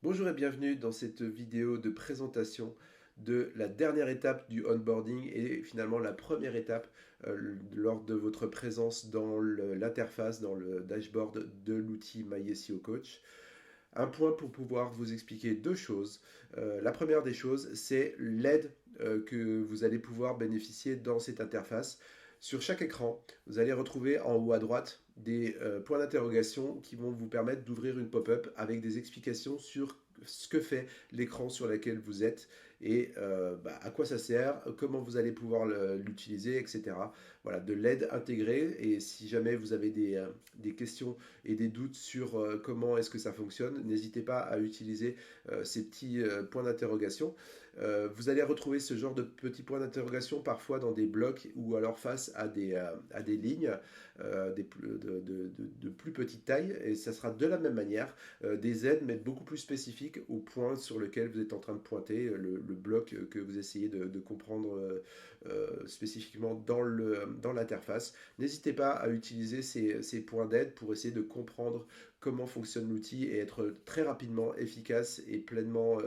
Bonjour et bienvenue dans cette vidéo de présentation de la dernière étape du onboarding et finalement la première étape lors de votre présence dans l'interface, dans le dashboard de l'outil MySEO Coach. Un point pour pouvoir vous expliquer deux choses. La première des choses, c'est l'aide que vous allez pouvoir bénéficier dans cette interface. Sur chaque écran, vous allez retrouver en haut à droite des points d'interrogation qui vont vous permettre d'ouvrir une pop-up avec des explications sur ce que fait l'écran sur lequel vous êtes et à quoi ça sert, comment vous allez pouvoir l'utiliser, etc. Voilà, de l'aide intégrée. Et si jamais vous avez des questions et des doutes sur comment est-ce que ça fonctionne, n'hésitez pas à utiliser ces petits points d'interrogation. Vous allez retrouver ce genre de petits points d'interrogation parfois dans des blocs ou alors face à des lignes de plus petite taille, et ça sera de la même manière des aides mais beaucoup plus spécifiques au point sur lequel vous êtes en train de pointer, le bloc que vous essayez de comprendre spécifiquement dans l'interface. N'hésitez pas à utiliser ces points d'aide pour essayer de comprendre comment fonctionne l'outil et être très rapidement efficace et pleinement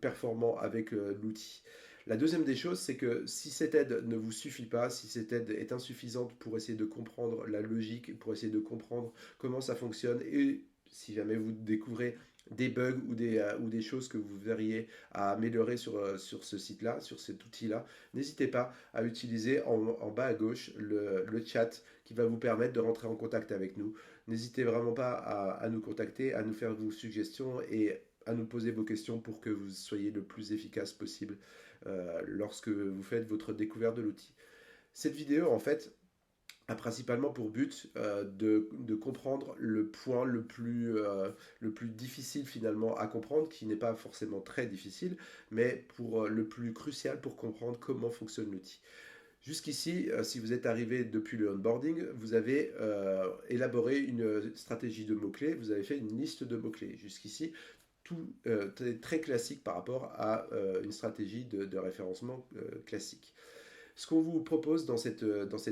performant avec l'outil. La deuxième des choses, c'est que si cette aide ne vous suffit pas, si cette aide est insuffisante pour essayer de comprendre la logique, pour essayer de comprendre comment ça fonctionne, et si jamais vous découvrez des bugs ou des choses que vous verriez à améliorer sur ce site-là, sur cet outil-là, n'hésitez pas à utiliser en bas à gauche le chat qui va vous permettre de rentrer en contact avec nous. N'hésitez vraiment pas à nous contacter, à nous faire vos suggestions et à nous poser vos questions pour que vous soyez le plus efficace possible lorsque vous faites votre découverte de l'outil. Cette vidéo, en fait, a principalement pour but de comprendre le point le plus difficile finalement à comprendre, qui n'est pas forcément très difficile, mais pour le plus crucial pour comprendre comment fonctionne l'outil. Jusqu'ici, si vous êtes arrivé depuis le onboarding, vous avez élaboré une stratégie de mots-clés, vous avez fait une liste de mots-clés. Jusqu'ici, tout est très classique par rapport à une stratégie de référencement classique. Ce qu'on vous propose dans cette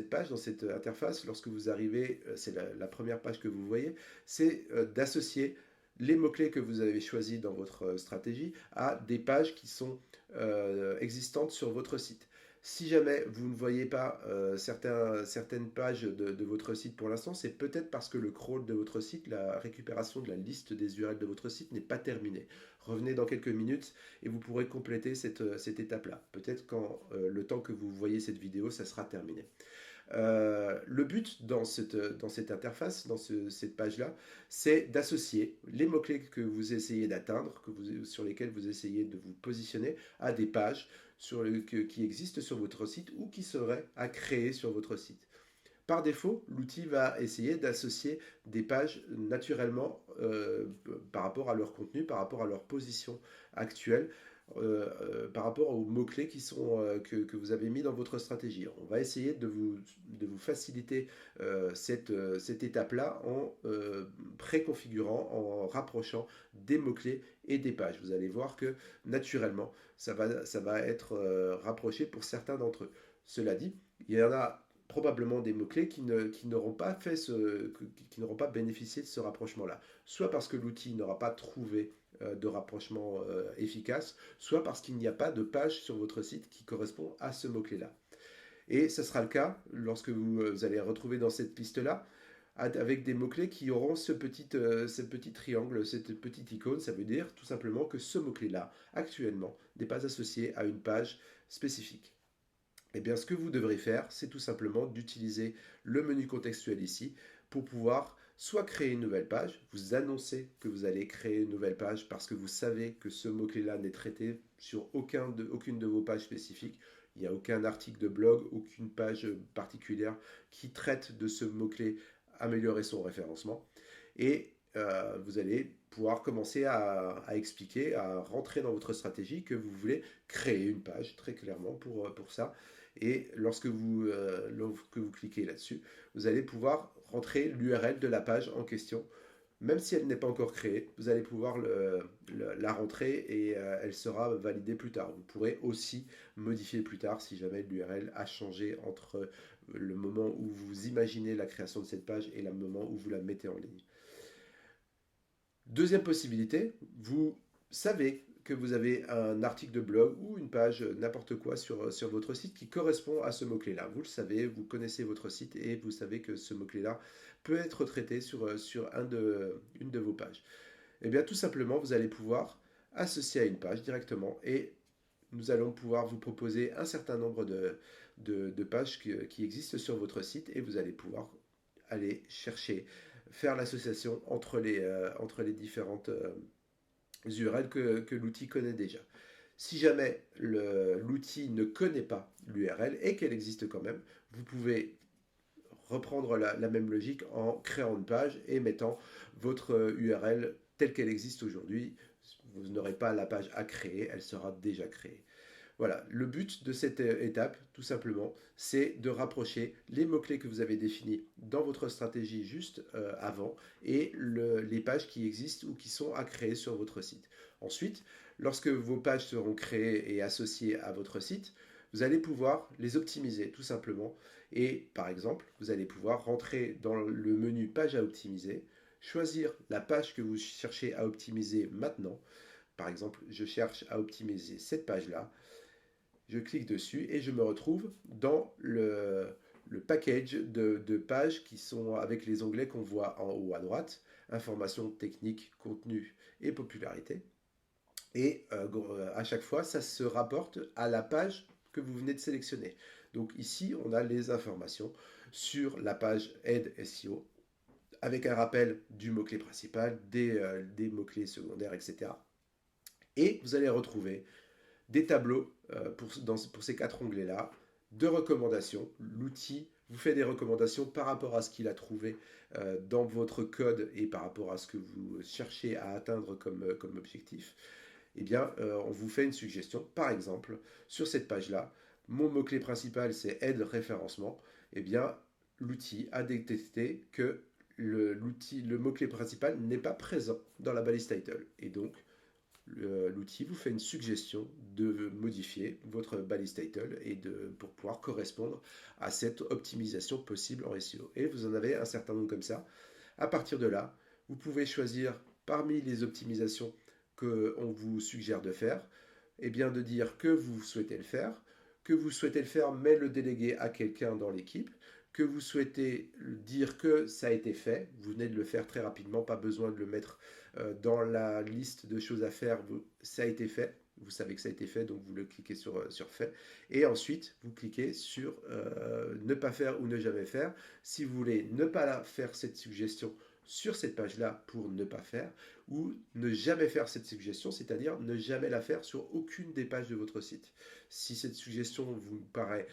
page, dans cette interface, lorsque vous arrivez, c'est la première page que vous voyez, c'est d'associer les mots-clés que vous avez choisis dans votre stratégie à des pages qui sont existantes sur votre site. Si jamais vous ne voyez pas certaines pages de votre site pour l'instant, c'est peut-être parce que le crawl de votre site, la récupération de la liste des URL de votre site n'est pas terminée. Revenez dans quelques minutes et vous pourrez compléter cette étape-là. Peut-être quand le temps que vous voyez cette vidéo, ça sera terminé. Le but dans cette interface, cette page-là, c'est d'associer les mots-clés que vous essayez d'atteindre, sur lesquels vous essayez de vous positionner, à des pages qui existent sur votre site ou qui seraient à créer sur votre site. Par défaut, l'outil va essayer d'associer des pages naturellement par rapport à leur contenu, par rapport à leur position actuelle, par rapport aux mots-clés que vous avez mis dans votre stratégie. On va essayer de vous faciliter cette étape-là en préconfigurant, en rapprochant des mots-clés et des pages. Vous allez voir que naturellement, ça va être rapproché pour certains d'entre eux. Cela dit, il y en a probablement des mots-clés qui n'auront pas qui n'auront pas bénéficié de ce rapprochement-là. Soit parce que l'outil n'aura pas trouvé de rapprochement efficace, soit parce qu'il n'y a pas de page sur votre site qui correspond à ce mot-clé-là. Et ce sera le cas lorsque vous allez retrouver dans cette liste-là avec des mots-clés qui auront ce petit triangle, cette petite icône. Ça veut dire tout simplement que ce mot-clé-là, actuellement, n'est pas associé à une page spécifique. Eh bien, ce que vous devrez faire, c'est tout simplement d'utiliser le menu contextuel ici pour pouvoir soit créer une nouvelle page, vous annoncez que vous allez créer une nouvelle page parce que vous savez que ce mot-clé-là n'est traité sur aucune de vos pages spécifiques. Il n'y a aucun article de blog, aucune page particulière qui traite de ce mot-clé améliorer son référencement. Et vous allez pouvoir commencer à expliquer, à rentrer dans votre stratégie que vous voulez créer une page très clairement pour ça. Et lorsque vous cliquez là-dessus, vous allez pouvoir rentrer l'URL de la page en question. Même si elle n'est pas encore créée, vous allez pouvoir la rentrer et elle sera validée plus tard. Vous pourrez aussi modifier plus tard si jamais l'URL a changé entre le moment où vous imaginez la création de cette page et le moment où vous la mettez en ligne. Deuxième possibilité, vous savez que vous avez un article de blog ou une page, n'importe quoi sur votre site qui correspond à ce mot-clé-là. Vous le savez, vous connaissez votre site et vous savez que ce mot-clé-là peut être traité sur une de vos pages. Eh bien, tout simplement, vous allez pouvoir associer à une page directement et nous allons pouvoir vous proposer un certain nombre de pages qui existent sur votre site et vous allez pouvoir aller chercher, faire l'association entre les différentes URL que l'outil connaît déjà. Si jamais l'outil ne connaît pas l'URL et qu'elle existe quand même, vous pouvez reprendre la même logique en créant une page et mettant votre URL telle qu'elle existe aujourd'hui. Vous n'aurez pas la page à créer, elle sera déjà créée. Voilà, le but de cette étape, tout simplement, c'est de rapprocher les mots-clés que vous avez définis dans votre stratégie juste avant et les pages qui existent ou qui sont à créer sur votre site. Ensuite, lorsque vos pages seront créées et associées à votre site, vous allez pouvoir les optimiser tout simplement. Et par exemple, vous allez pouvoir rentrer dans le menu page à optimiser, choisir la page que vous cherchez à optimiser maintenant. Par exemple, je cherche à optimiser cette page-là. Je clique dessus et je me retrouve dans le package de pages qui sont avec les onglets qu'on voit en haut à droite, informations techniques, contenu et popularité. Et à chaque fois, ça se rapporte à la page que vous venez de sélectionner. Donc ici, on a les informations sur la page Aide SEO avec un rappel du mot-clé principal, des mots-clés secondaires, etc. Et vous allez retrouver des tableaux pour ces quatre onglets-là, de recommandations. L'outil vous fait des recommandations par rapport à ce qu'il a trouvé dans votre code et par rapport à ce que vous cherchez à atteindre comme objectif. Eh bien, on vous fait une suggestion. Par exemple, sur cette page-là, mon mot-clé principal, c'est aide référencement. Eh bien, l'outil a détecté que le mot-clé principal n'est pas présent dans la balise title. Et donc, l'outil vous fait une suggestion de modifier votre balise title et pour pouvoir correspondre à cette optimisation possible en SEO. Et vous en avez un certain nombre comme ça. À partir de là, vous pouvez choisir parmi les optimisations qu'on vous suggère de faire, et bien de dire que vous souhaitez le faire, mais le déléguer à quelqu'un dans l'équipe, que vous souhaitez dire que ça a été fait, vous venez de le faire très rapidement, pas besoin de le mettre dans la liste de choses à faire, ça a été fait, vous savez que ça a été fait, donc vous le cliquez sur fait, et ensuite vous cliquez sur ne pas faire ou ne jamais faire. Si vous voulez ne pas faire cette suggestion sur cette page-là pour ne pas faire, ou ne jamais faire cette suggestion, c'est-à-dire ne jamais la faire sur aucune des pages de votre site. Si cette suggestion vous paraît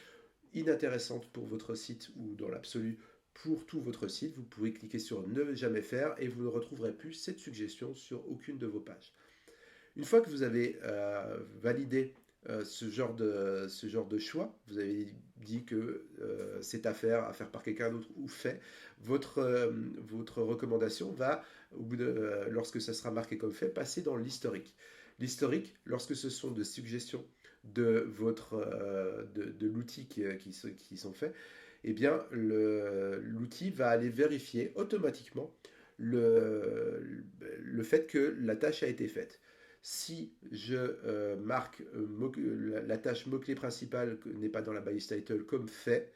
inintéressante pour votre site ou dans l'absolu pour tout votre site, vous pouvez cliquer sur ne jamais faire et vous ne retrouverez plus cette suggestion sur aucune de vos pages. Une fois que vous avez validé ce genre de choix, vous avez dit que c'est à faire par quelqu'un d'autre ou fait, votre recommandation va, lorsque ça sera marqué comme fait, passer dans l'historique. L'historique, lorsque ce sont des suggestions de l'outil qui sont faits, eh bien l'outil va aller vérifier automatiquement le fait que la tâche a été faite. Si je marque la tâche mot-clé principale n'est pas dans la balise title comme fait,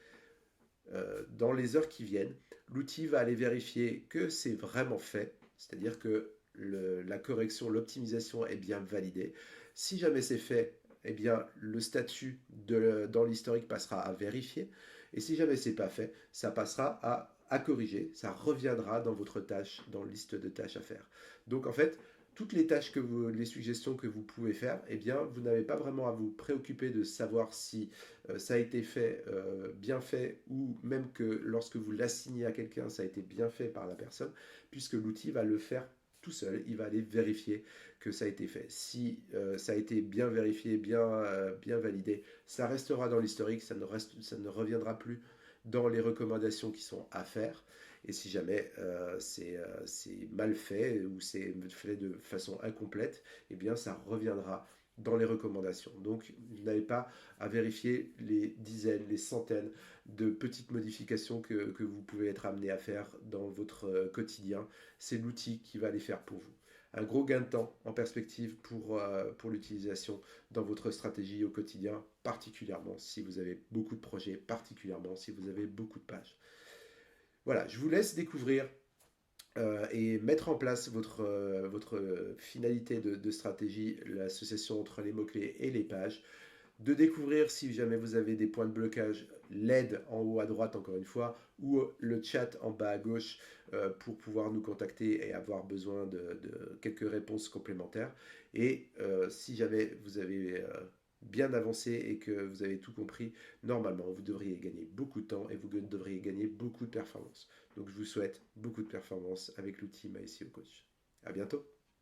dans les heures qui viennent, l'outil va aller vérifier que c'est vraiment fait, c'est-à-dire que la correction, l'optimisation est bien validée. Si jamais c'est fait, eh bien le statut dans l'historique passera à vérifier. Et si jamais c'est pas fait, ça passera à corriger. Ça reviendra dans votre tâche, dans la liste de tâches à faire. Donc en fait, toutes les tâches les suggestions que vous pouvez faire, eh bien, vous n'avez pas vraiment à vous préoccuper de savoir si ça a été fait, bien fait, ou même que lorsque vous l'assignez à quelqu'un, ça a été bien fait par la personne, puisque l'outil va le faire tout seul. Il va aller vérifier que ça a été fait. Si ça a été bien vérifié, bien validé, ça restera dans l'historique, ça ne reviendra plus dans les recommandations qui sont à faire. Et si jamais c'est mal fait ou c'est fait de façon incomplète, eh bien ça reviendra dans les recommandations. Donc vous n'avez pas à vérifier les dizaines, les centaines de petites modifications que vous pouvez être amené à faire dans votre quotidien. C'est l'outil qui va les faire pour vous. un gros gain de temps en perspective pour l'utilisation dans votre stratégie au quotidien, particulièrement si vous avez beaucoup de projets, particulièrement si vous avez beaucoup de pages. Voilà, je vous laisse découvrir et mettre en place votre finalité de stratégie, l'association entre les mots-clés et les pages, de découvrir si jamais vous avez des points de blocage, l'aide en haut à droite encore une fois, ou le chat en bas à gauche pour pouvoir nous contacter et avoir besoin de quelques réponses complémentaires. Et si jamais vous avez bien avancé et que vous avez tout compris, normalement vous devriez gagner beaucoup de temps et vous devriez gagner beaucoup de performance. Donc je vous souhaite beaucoup de performance avec l'outil MySEO Coach. À bientôt.